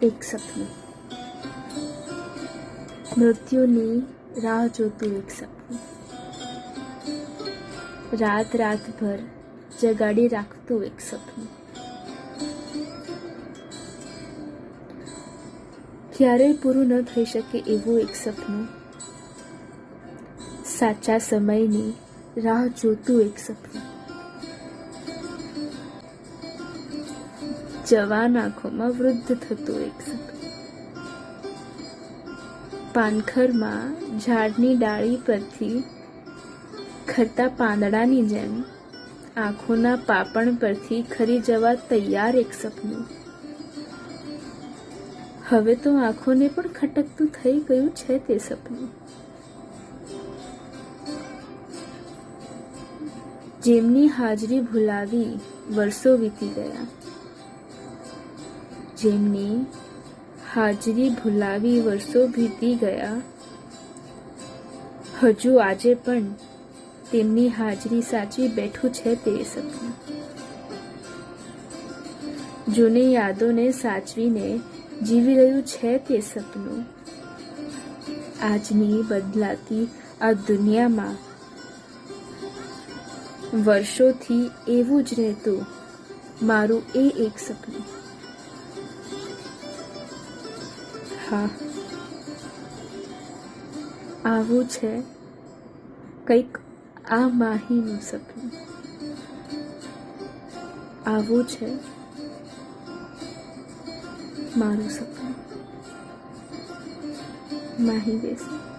એક સપનું, મૃત્યુની રાહ જોતું એક સપનું, રાત રાતભર જગાડી રાખતું એક સપનું, ક્યારેય પૂરું ન થઈ શકે એવું એક સપનું, સાચા સમયની રાહ જોતું એક સપનું, જવાન આંખોમાં વૃદ્ધ થતું એક સપનું, પાનખરમાં ઝાડની ડાળી પરથી ખરતા પાંદડાની જેમ આંખોના પાપણ પરથી ખરી જવા તૈયાર એક સપનું, હવે તો આંખોને પણ ખટકતું થઈ ગયું છે તે સપનું, જેમની હાજરી ભૂલાવી વર્ષો વીતી ગયા, જેમની હાજરી ભૂલાવી વર્ષો વીતી ગયા, હજુ આજે પણ તેમની હાજરી સાચવી બેઠું છે તે સપનું, જૂની યાદોને સાચવીને જીવી રહ્યું છે તે સપનું, આજની બદલાતી આ દુનિયામાં વર્ષોથી એવું જ રહેતું મારું એ એક સપનું. હા, આવું છે કંઈક આ માહીનું સપનું, આવું છે મારું સપનું. માહી દેસાઈ.